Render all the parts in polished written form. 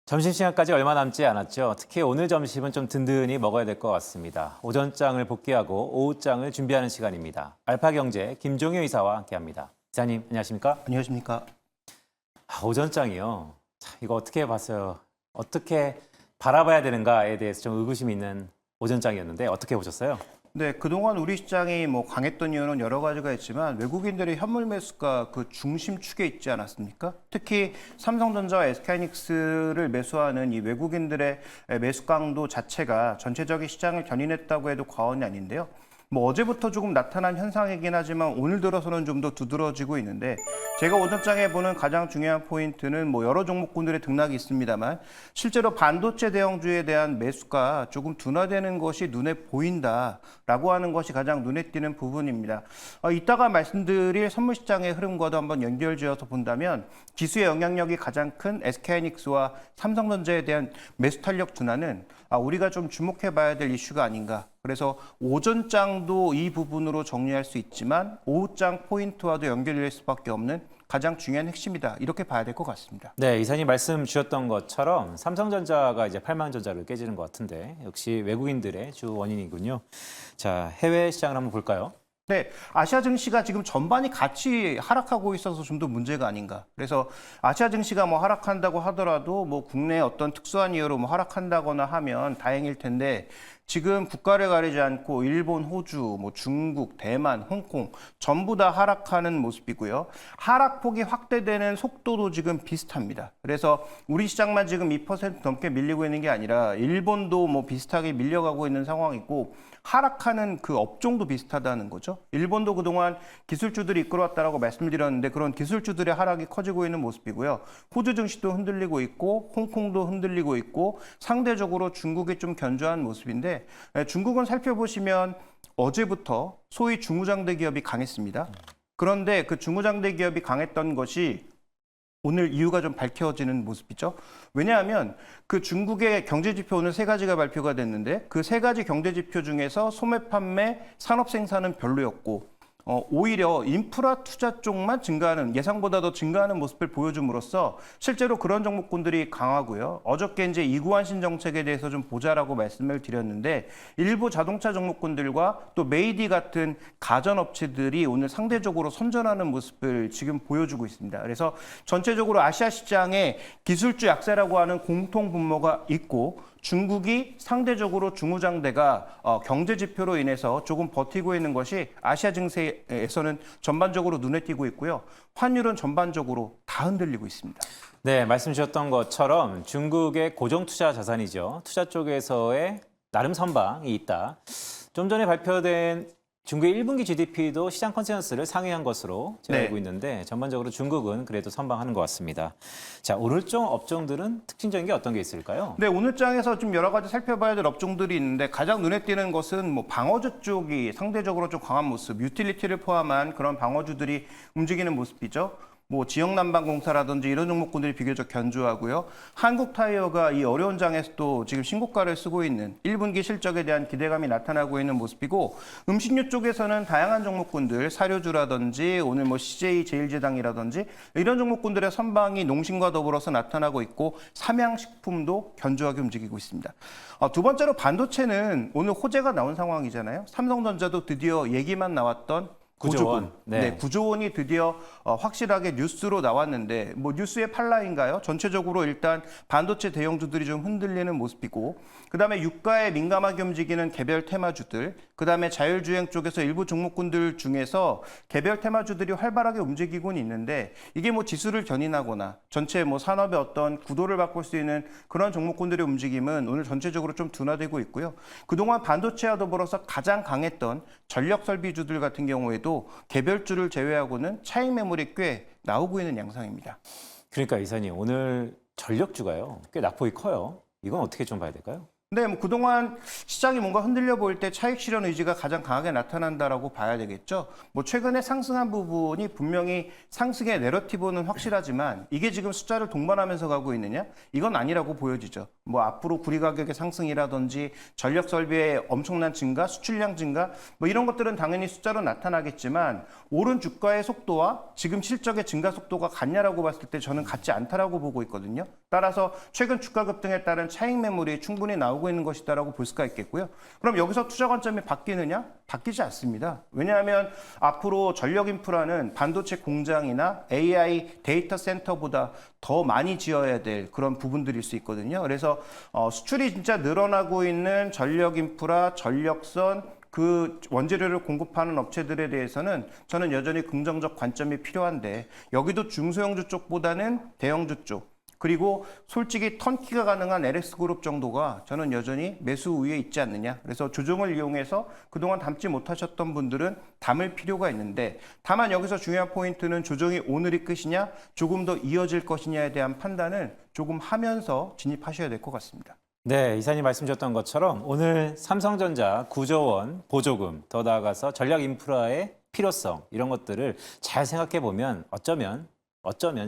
점심시간까지 얼마 남지 않았죠. 특히 오늘 점심은 좀 든든히 먹어야 될 것 같습니다. 오전장을 복귀하고 오후장을 준비하는 시간입니다. 알파경제 김종효 이사와 함께합니다. 이사님 안녕하십니까? 안녕하십니까? 오전장이요. 이거 어떻게 봤어요? 어떻게 바라봐야 되는가에 대해서 좀 의구심이 있는 오전장이었는데 어떻게 보셨어요? 네, 그동안 우리 시장이 강했던 이유는 여러 가지가 있지만 외국인들의 현물 매수가 그 중심축에 있지 않았습니까? 특히 삼성전자와 SK하이닉스를 매수하는 이 외국인들의 매수 강도 자체가 전체적인 시장을 견인했다고 해도 과언이 아닌데요. 어제부터 조금 나타난 현상이긴 하지만 오늘 들어서는 좀 더 두드러지고 있는데 제가 오전장에 보는 가장 중요한 포인트는 여러 종목군들의 등락이 있습니다만 실제로 반도체 대형주에 대한 매수가 조금 둔화되는 것이 눈에 보인다라고 하는 것이 가장 눈에 띄는 부분입니다. 이따가 말씀드릴 선물시장의 흐름과도 한번 연결지어서 본다면 지수의 영향력이 가장 큰 SK하이닉스와 삼성전자에 대한 매수 탄력 둔화는 우리가 좀 주목해 봐야 될 이슈가 아닌가. 그래서 오전장도 이 부분으로 정리할 수 있지만 오후장 포인트와도 연결될 수밖에 없는 가장 중요한 핵심이다. 이렇게 봐야 될 것 같습니다. 네, 이사님 말씀 주셨던 것처럼 삼성전자가 이제 팔망전자를 깨지는 것 같은데 역시 외국인들의 주 원인이군요. 자, 해외 시장을 한번 볼까요? 네, 아시아 증시가 지금 전반이 같이 하락하고 있어서 좀 더 문제가 아닌가. 그래서 아시아 증시가 하락한다고 하더라도 국내 어떤 특수한 이유로 하락한다거나 하면 다행일 텐데 지금 국가를 가리지 않고 일본, 호주, 중국, 대만, 홍콩 전부 다 하락하는 모습이고요. 하락폭이 확대되는 속도도 지금 비슷합니다. 그래서 우리 시장만 지금 2% 넘게 밀리고 있는 게 아니라 일본도 비슷하게 밀려가고 있는 상황이고 하락하는 그 업종도 비슷하다는 거죠. 일본도 그동안 기술주들이 이끌어왔다라고 말씀드렸는데 그런 기술주들의 하락이 커지고 있는 모습이고요. 호주 증시도 흔들리고 있고 홍콩도 흔들리고 있고 상대적으로 중국이 좀 견조한 모습인데 중국은 살펴보시면 어제부터 소위 중후장대 기업이 강했습니다. 그런데 그 중후장대 기업이 강했던 것이 오늘 이유가 좀 밝혀지는 모습이죠. 왜냐하면 그 중국의 경제지표 오늘 세 가지가 발표가 됐는데 그 세 가지 경제지표 중에서 소매 판매, 산업 생산은 별로였고 오히려 인프라 투자 쪽만 증가하는 예상보다 더 증가하는 모습을 보여줌으로써 실제로 그런 종목군들이 강하고요. 어저께 이제 이구환신 정책에 대해서 좀 보자라고 말씀을 드렸는데 일부 자동차 종목군들과 또 메이디 같은 가전업체들이 오늘 상대적으로 선전하는 모습을 지금 보여주고 있습니다. 그래서 전체적으로 아시아 시장에 기술주 약세라고 하는 공통 분모가 있고 중국이 상대적으로 중후장대가 경제 지표로 인해서 조금 버티고 있는 것이 아시아 증시에서는 전반적으로 눈에 띄고 있고요. 환율은 전반적으로 다 흔들리고 있습니다. 네, 말씀 주셨던 것처럼 중국의 고정투자 자산이죠. 투자 쪽에서의 나름 선방이 있다. 좀 전에 발표된 중국의 1분기 GDP도 시장 컨센서스를 상회한 것으로 제가 알고 있는데 전반적으로 중국은 그래도 선방하는 것 같습니다. 자, 오늘 좀 업종들은 특징적인 게 어떤 게 있을까요? 네, 오늘 장에서 좀 여러 가지 살펴봐야 될 업종들이 있는데 가장 눈에 띄는 것은 방어주 쪽이 상대적으로 좀 강한 모습, 유틸리티를 포함한 그런 방어주들이 움직이는 모습이죠. 지역난방공사라든지 이런 종목군들이 비교적 견조하고요. 한국타이어가 이 어려운 장에서도 지금 신고가를 쓰고 있는 1분기 실적에 대한 기대감이 나타나고 있는 모습이고 음식료 쪽에서는 다양한 종목군들, 사료주라든지 오늘 CJ 제일제당이라든지 이런 종목군들의 선방이 농심과 더불어서 나타나고 있고 삼양식품도 견조하게 움직이고 있습니다. 두 번째로 반도체는 오늘 호재가 나온 상황이잖아요. 삼성전자도 드디어 얘기만 나왔던 9조 원. 네, 9조 원이 드디어 확실하게 뉴스로 나왔는데 뉴스의 팔라인가요? 전체적으로 일단 반도체 대형주들이 좀 흔들리는 모습이고 그다음에 유가에 민감하게 움직이는 개별 테마주들 그다음에 자율주행 쪽에서 일부 종목군들 중에서 개별 테마주들이 활발하게 움직이고는 있는데 이게 지수를 견인하거나 전체 산업의 어떤 구도를 바꿀 수 있는 그런 종목군들의 움직임은 오늘 전체적으로 좀 둔화되고 있고요. 그동안 반도체와 더불어서 가장 강했던 전력설비주들 같은 경우에도 개별주를 제외하고는 차익 매물이 꽤 나오고 있는 양상입니다. 그러니까 이사님 오늘 전력주가요. 꽤 낙폭이 커요. 이건 어떻게 좀 봐야 될까요? 네, 그동안 시장이 뭔가 흔들려 보일 때 차익 실현 의지가 가장 강하게 나타난다라고 봐야 되겠죠. 최근에 상승한 부분이 분명히 상승의 내러티브는 확실하지만 이게 지금 숫자를 동반하면서 가고 있느냐? 이건 아니라고 보여지죠. 뭐 앞으로 구리 가격의 상승이라든지 전력 설비의 엄청난 증가, 수출량 증가 뭐 이런 것들은 당연히 숫자로 나타나겠지만 오른 주가의 속도와 지금 실적의 증가 속도가 같냐라고 봤을 때 저는 같지 않다라고 보고 있거든요. 따라서 최근 주가 급등에 따른 차익 매물이 충분히 나오고 있는 것이다라고 볼 수가 있겠고요. 그럼 여기서 투자 관점이 바뀌느냐? 바뀌지 않습니다. 왜냐하면 앞으로 전력 인프라는 반도체 공장이나 AI 데이터 센터보다 더 많이 지어야 될 그런 부분들일 수 있거든요. 그래서 수출이 진짜 늘어나고 있는 전력 인프라, 전력선, 그 원재료를 공급하는 업체들에 대해서는 저는 여전히 긍정적 관점이 필요한데 여기도 중소형주 쪽보다는 대형주 쪽 그리고 솔직히 턴키가 가능한 LS그룹 정도가 저는 여전히 매수 우위에 있지 않느냐. 그래서 조정을 이용해서 그동안 담지 못하셨던 분들은 담을 필요가 있는데 다만 여기서 중요한 포인트는 조정이 오늘이 끝이냐 조금 더 이어질 것이냐에 대한 판단을 조금 하면서 진입하셔야 될 것 같습니다. 네, 이사님 말씀 주셨던 것처럼 오늘 삼성전자 9조 원 보조금, 더 나아가서 전략 인프라의 필요성 이런 것들을 잘 생각해 보면 어쩌면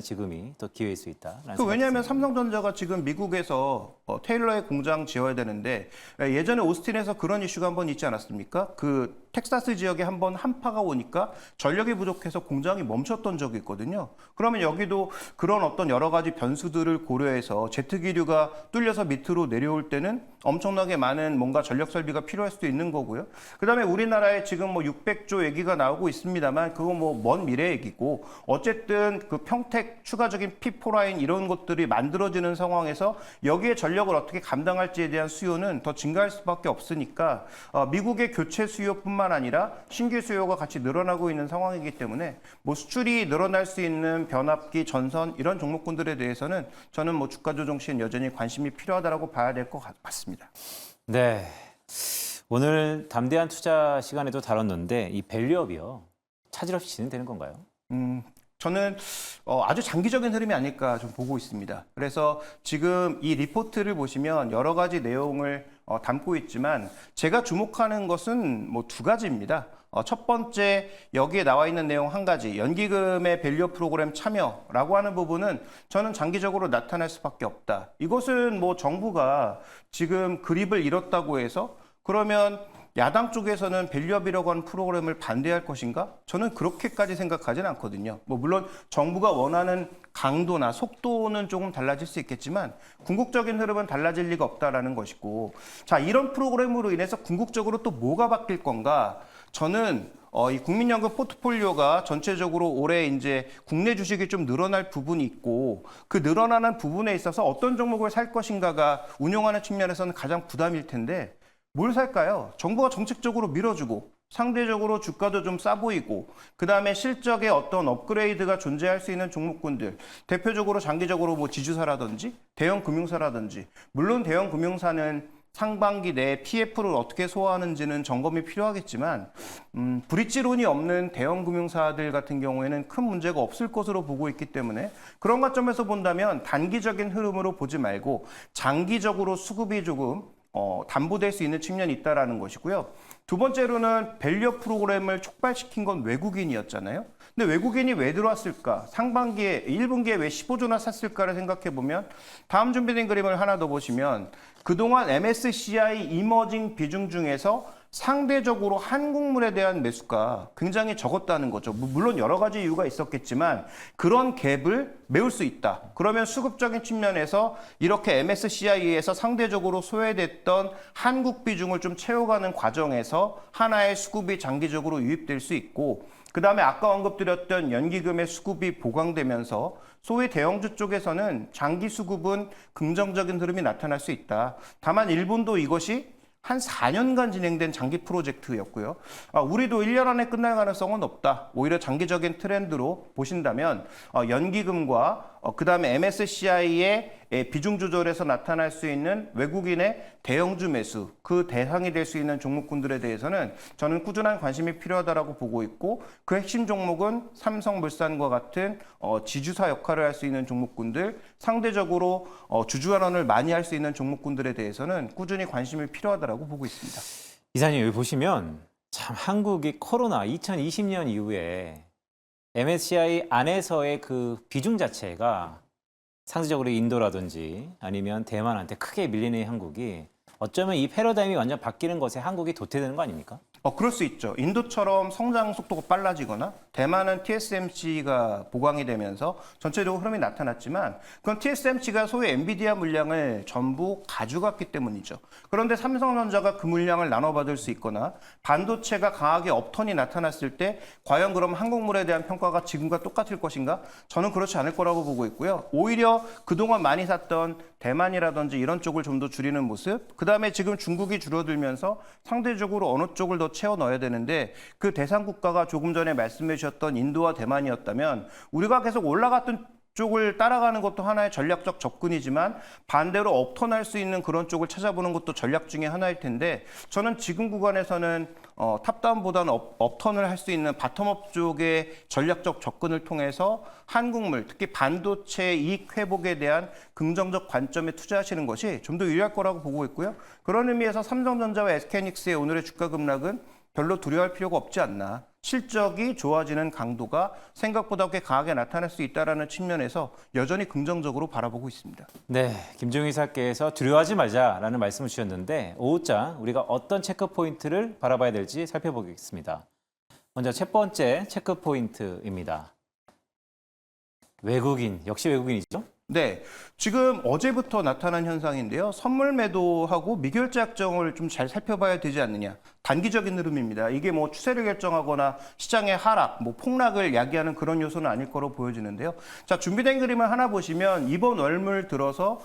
지금이 더 기회일 수 있다. 왜냐하면 삼성전자가 지금 미국에서 테일러의 공장 지어야 되는데 예전에 오스틴에서 그런 이슈가 한번 있지 않았습니까? 그 텍사스 지역에 한번 한파가 오니까 전력이 부족해서 공장이 멈췄던 적이 있거든요. 그러면 여기도 그런 어떤 여러 가지 변수들을 고려해서 제트기류가 뚫려서 밑으로 내려올 때는 엄청나게 많은 뭔가 전력 설비가 필요할 수도 있는 거고요. 그다음에 우리나라에 지금 뭐 600조 얘기가 나오고 있습니다만 그거 뭐 먼 미래 얘기고 어쨌든 그 평택 추가적인 P4라인 이런 것들이 만들어지는 상황에서 여기에 전력을 어떻게 감당할지에 대한 수요는 더 증가할 수밖에 없으니까 미국의 교체 수요뿐만 아니라 신규 수요가 같이 늘어나고 있는 상황이기 때문에 뭐 수출이 늘어날 수 있는 변압기, 전선 이런 종목군들에 대해서는 저는 뭐 주가 조정 시엔 여전히 관심이 필요하다라고 봐야 될 것 같습니다. 네, 오늘 담대한 투자 시간에도 다뤘는데 이 밸류업이요 차질 없이 진행되는 건가요? 저는 아주 장기적인 흐름이 아닐까 좀 보고 있습니다. 그래서 지금 이 리포트를 보시면 여러 가지 내용을 담고 있지만 제가 주목하는 것은 뭐 두 가지입니다. 첫 번째 여기에 나와 있는 내용 한 가지 연기금의 밸류업 프로그램 참여라고 하는 부분은 저는 장기적으로 나타날 수밖에 없다. 이것은 뭐 정부가 지금 그립을 잃었다고 해서 그러면 야당 쪽에서는 밸류업이라고 하는 프로그램을 반대할 것인가? 저는 그렇게까지 생각하지는 않거든요. 뭐 물론 정부가 원하는 강도나 속도는 조금 달라질 수 있겠지만 궁극적인 흐름은 달라질 리가 없다라는 것이고 자 이런 프로그램으로 인해서 궁극적으로 또 뭐가 바뀔 건가? 저는 이 국민연금 포트폴리오가 전체적으로 올해 이제 국내 주식이 좀 늘어날 부분이 있고 그 늘어나는 부분에 있어서 어떤 종목을 살 것인가가 운용하는 측면에서는 가장 부담일 텐데 뭘 살까요? 정부가 정책적으로 밀어주고 상대적으로 주가도 좀 싸 보이고 그다음에 실적에 어떤 업그레이드가 존재할 수 있는 종목군들 대표적으로 장기적으로 뭐 지주사라든지 대형 금융사라든지 물론 대형 금융사는 상반기 내에 PF를 어떻게 소화하는지는 점검이 필요하겠지만 브릿지론이 없는 대형 금융사들 같은 경우에는 큰 문제가 없을 것으로 보고 있기 때문에 그런 관점에서 본다면 단기적인 흐름으로 보지 말고 장기적으로 수급이 조금 담보될 수 있는 측면이 있다라는 것이고요. 두 번째로는 밸류업 프로그램을 촉발시킨 건 외국인이었잖아요. 근데 외국인이 왜 들어왔을까? 상반기에 1분기에 왜 15조나 샀을까를 생각해 보면 다음 준비된 그림을 하나 더 보시면 그동안 MSCI 이머징 비중 중에서 상대적으로 한국물에 대한 매수가 굉장히 적었다는 거죠. 물론 여러 가지 이유가 있었겠지만 그런 갭을 메울 수 있다. 그러면 수급적인 측면에서 이렇게 MSCI에서 상대적으로 소외됐던 한국 비중을 좀 채워가는 과정에서 하나의 수급이 장기적으로 유입될 수 있고 그다음에 아까 언급드렸던 연기금의 수급이 보강되면서 소위 대형주 쪽에서는 장기 수급은 긍정적인 흐름이 나타날 수 있다. 다만 일본도 이것이 한 4년간 진행된 장기 프로젝트였고요. 우리도 1년 안에 끝날 가능성은 없다. 오히려 장기적인 트렌드로 보신다면 연기금과 그다음에 MSCI의 비중 조절에서 나타날 수 있는 외국인의 대형주 매수, 그 대상이 될 수 있는 종목군들에 대해서는 저는 꾸준한 관심이 필요하다고 보고 있고 그 핵심 종목은 삼성물산과 같은 지주사 역할을 할 수 있는 종목군들, 상대적으로 주주환원을 많이 할 수 있는 종목군들에 대해서는 꾸준히 관심이 필요하다고 보고 있습니다. 이사님 여기 보시면 참 한국이 코로나 2020년 이후에 MSCI 안에서의 그 비중 자체가 상대적으로 인도라든지 아니면 대만한테 크게 밀리는 한국이 어쩌면 이 패러다임이 완전 바뀌는 것에 한국이 도태되는 거 아닙니까? 그럴 수 있죠. 인도처럼 성장 속도가 빨라지거나 대만은 TSMC가 보강이 되면서 전체적으로 흐름이 나타났지만 그건 TSMC가 소위 엔비디아 물량을 전부 가져갔기 때문이죠. 그런데 삼성전자가 그 물량을 나눠받을 수 있거나 반도체가 강하게 업턴이 나타났을 때 과연 그럼 한국물에 대한 평가가 지금과 똑같을 것인가? 저는 그렇지 않을 거라고 보고 있고요. 오히려 그동안 많이 샀던 대만이라든지 이런 쪽을 좀 더 줄이는 모습, 그다음에 지금 중국이 줄어들면서 상대적으로 어느 쪽을 더 채워 넣어야 되는데 그 대상 국가가 조금 전에 말씀해 주셨던 인도와 대만이었다면 우리가 계속 올라갔던 쪽을 따라가는 것도 하나의 전략적 접근이지만 반대로 업턴할 수 있는 그런 쪽을 찾아보는 것도 전략 중에 하나일 텐데 저는 지금 구간에서는 탑다운보다는 업턴을 할 수 있는 바텀업 쪽의 전략적 접근을 통해서 한국물, 특히 반도체 이익 회복에 대한 긍정적 관점에 투자하시는 것이 좀 더 유리할 거라고 보고 있고요. 그런 의미에서 삼성전자와 SK하이닉스의 오늘의 주가 급락은 별로 두려워할 필요가 없지 않나. 실적이 좋아지는 강도가 생각보다 꽤 강하게 나타날 수 있다는 측면에서 여전히 긍정적으로 바라보고 있습니다. 네, 김종희 이사께서 두려워하지 말자라는 말씀을 주셨는데 오후장 우리가 어떤 체크 포인트를 바라봐야 될지 살펴보겠습니다. 먼저 첫 번째 체크 포인트입니다. 외국인, 역시 외국인이죠? 네, 지금 어제부터 나타난 현상인데요. 선물 매도하고 미결제 약정을 좀 잘 살펴봐야 되지 않느냐. 단기적인 흐름입니다. 이게 뭐 추세를 결정하거나 시장의 하락, 뭐 폭락을 야기하는 그런 요소는 아닐 거로 보여지는데요. 자, 준비된 그림을 하나 보시면 이번 월물 들어서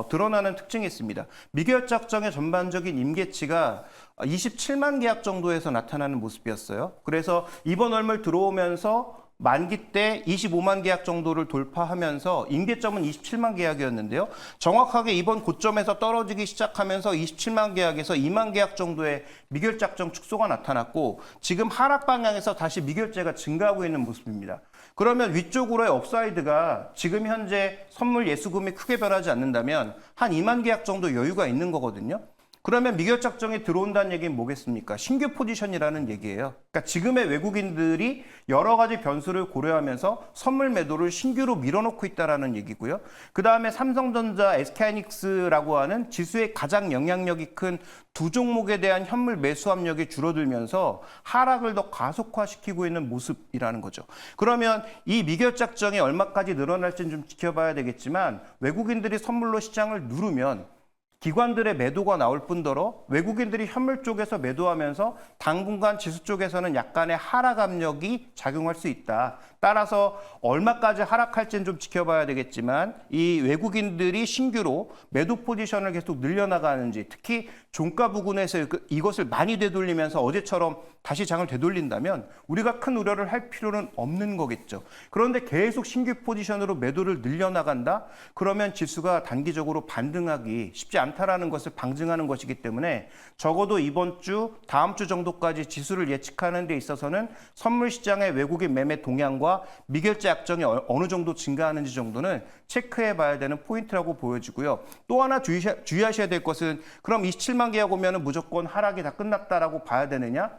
드러나는 특징이 있습니다. 미결제 약정의 전반적인 임계치가 27만 계약 정도에서 나타나는 모습이었어요. 그래서 이번 월물 들어오면서 만기 때 25만 계약 정도를 돌파하면서 임계점은 27만 계약이었는데요. 정확하게 이번 고점에서 떨어지기 시작하면서 27만 계약에서 2만 계약 정도의 미결작정 축소가 나타났고 지금 하락 방향에서 다시 미결제가 증가하고 있는 모습입니다. 그러면 위쪽으로의 업사이드가 지금 현재 선물 예수금이 크게 변하지 않는다면 한 2만 계약 정도 여유가 있는 거거든요. 그러면 미결작정이 들어온다는 얘기는 뭐겠습니까? 신규 포지션이라는 얘기예요. 그러니까 지금의 외국인들이 여러 가지 변수를 고려하면서 선물 매도를 신규로 밀어넣고 있다는 얘기고요. 그다음에 삼성전자, SK하이닉스라고 하는 지수의 가장 영향력이 큰 두 종목에 대한 현물 매수 압력이 줄어들면서 하락을 더 가속화시키고 있는 모습이라는 거죠. 그러면 이 미결작정이 얼마까지 늘어날지는 좀 지켜봐야 되겠지만 외국인들이 선물로 시장을 누르면 기관들의 매도가 나올 뿐더러 외국인들이 현물 쪽에서 매도하면서 당분간 지수 쪽에서는 약간의 하락 압력이 작용할 수 있다. 따라서 얼마까지 하락할지는 좀 지켜봐야 되겠지만 이 외국인들이 신규로 매도 포지션을 계속 늘려나가는지 특히 종가 부근에서 이것을 많이 되돌리면서 어제처럼 다시 장을 되돌린다면 우리가 큰 우려를 할 필요는 없는 거겠죠. 그런데 계속 신규 포지션으로 매도를 늘려나간다? 그러면 지수가 단기적으로 반등하기 쉽지 않다라는 것을 방증하는 것이기 때문에 적어도 이번 주, 다음 주 정도까지 지수를 예측하는 데 있어서는 선물 시장의 외국인 매매 동향과 미결제 약정이 어느 정도 증가하는지 정도는 체크해 봐야 되는 포인트라고 보여지고요. 또 하나 주의하셔야 될 것은 그럼 27만 계약 오면 무조건 하락이 다 끝났다라고 봐야 되느냐?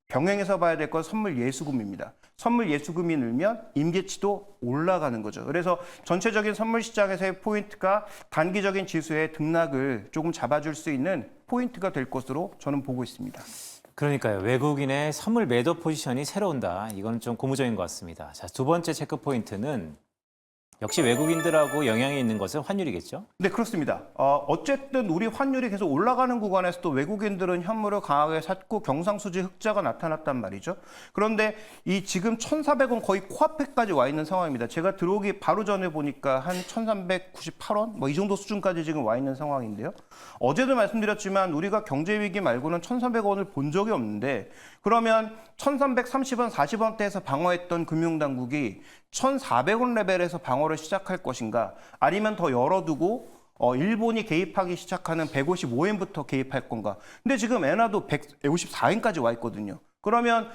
병행해서 봐야 될 건 선물 예수금입니다. 선물 예수금이 늘면 임계치도 올라가는 거죠. 그래서 전체적인 선물 시장에서의 포인트가 단기적인 지수의 등락을 조금 잡아줄 수 있는 포인트가 될 것으로 저는 보고 있습니다. 그러니까요. 외국인의 선물 매도 포지션이 새로 온다. 이건 좀 고무적인 것 같습니다. 자, 두 번째 체크 포인트는 역시 외국인들하고 영향이 있는 것은 환율이겠죠? 네, 그렇습니다. 어쨌든 우리 환율이 계속 올라가는 구간에서도 외국인들은 현물을 강하게 샀고 경상수지 흑자가 나타났단 말이죠. 그런데 이 지금 1,400원 거의 코앞에까지 와 있는 상황입니다. 제가 들어오기 바로 전에 보니까 한 1,398원? 뭐 이 정도 수준까지 지금 와 있는 상황인데요. 어제도 말씀드렸지만 우리가 경제위기 말고는 1,300원을 본 적이 없는데 그러면 1,330원, 40원대에서 방어했던 금융당국이 1,400원 레벨에서 방어를 시작할 것인가 아니면 더 열어두고 일본이 개입하기 시작하는 155엔부터 개입할 건가. 근데 지금 엔화도 154엔까지 와 있거든요. 그러면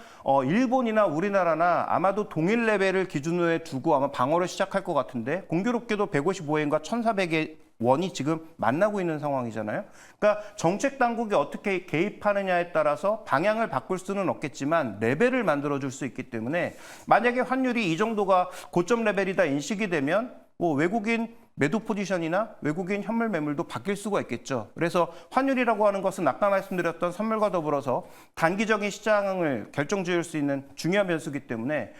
일본이나 우리나라나 아마도 동일 레벨을 기준으로 두고 아마 방어를 시작할 것 같은데 공교롭게도 155엔과 1,400의 원이 지금 만나고 있는 상황이잖아요. 그러니까 정책 당국이 어떻게 개입하느냐에 따라서 방향을 바꿀 수는 없겠지만 레벨을 만들어줄 수 있기 때문에 만약에 환율이 이 정도가 고점 레벨이다 인식이 되면 외국인 매도 포지션이나 외국인 현물 매물도 바뀔 수가 있겠죠. 그래서 환율이라고 하는 것은 아까 말씀드렸던 선물과 더불어서 단기적인 시장을 결정지을 수 있는 중요한 변수이기 때문에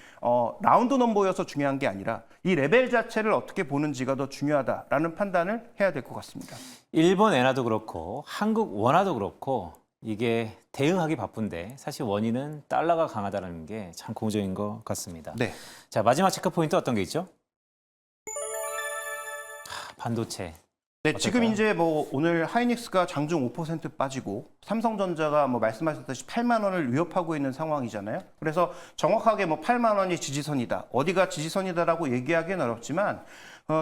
라운드 넘버여서 중요한 게 아니라 이 레벨 자체를 어떻게 보는지가 더 중요하다라는 판단을 해야 될 것 같습니다. 일본 엔화도 그렇고 한국 원화도 그렇고 이게 대응하기 바쁜데 사실 원인은 달러가 강하다는 게 참 고무적인 것 같습니다. 네. 자, 마지막 체크 포인트 어떤 게 있죠? 반도체. 네, 어떨까요? 지금 이제 뭐 오늘 하이닉스가 장중 5% 빠지고 삼성전자가 뭐 말씀하셨듯이 8만 원을 위협하고 있는 상황이잖아요. 그래서 정확하게 뭐 8만 원이 지지선이다. 어디가 지지선이다라고 얘기하기는 어렵지만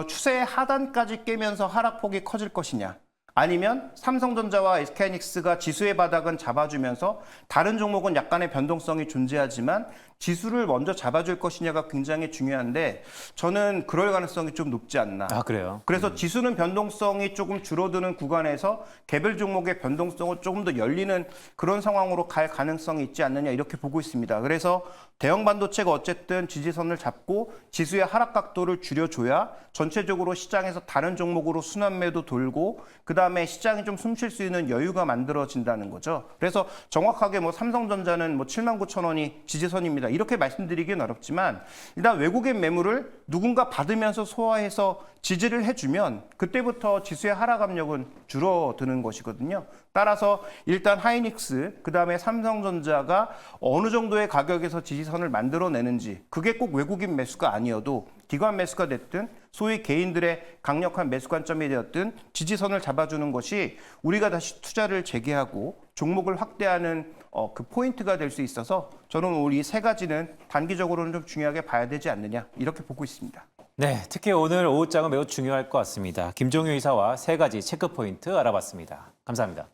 추세의 하단까지 깨면서 하락폭이 커질 것이냐. 아니면 삼성전자와 SK하이닉스가 지수의 바닥은 잡아주면서 다른 종목은 약간의 변동성이 존재하지만 지수를 먼저 잡아줄 것이냐가 굉장히 중요한데 저는 그럴 가능성이 좀 높지 않나. 아, 그래요? 그래서 지수는 변동성이 조금 줄어드는 구간에서 개별 종목의 변동성을 조금 더 열리는 그런 상황으로 갈 가능성이 있지 않느냐 이렇게 보고 있습니다. 그래서 대형 반도체가 어쨌든 지지선을 잡고 지수의 하락 각도를 줄여줘야 전체적으로 시장에서 다른 종목으로 순환매도 돌고 그다음에 시장이 좀 숨쉴 수 있는 여유가 만들어진다는 거죠. 그래서 정확하게 뭐 삼성전자는 뭐 7만 9천 원이 지지선입니다. 이렇게 말씀드리기는 어렵지만 일단 외국인 매물을 누군가 받으면서 소화해서 지지를 해주면 그때부터 지수의 하락 압력은 줄어드는 것이거든요. 따라서 일단 하이닉스, 그다음에 삼성전자가 어느 정도의 가격에서 지지선을 만들어내는지 그게 꼭 외국인 매수가 아니어도 기관 매수가 됐든 소위 개인들의 강력한 매수 관점이 되었든 지지선을 잡아주는 것이 우리가 다시 투자를 재개하고 종목을 확대하는 그 포인트가 될 수 있어서 저는 우리 세 가지는 단기적으로는 좀 중요하게 봐야 되지 않느냐 이렇게 보고 있습니다. 네, 특히 오늘 오후장은 매우 중요할 것 같습니다. 김종효 이사와 세 가지 체크 포인트 알아봤습니다. 감사합니다.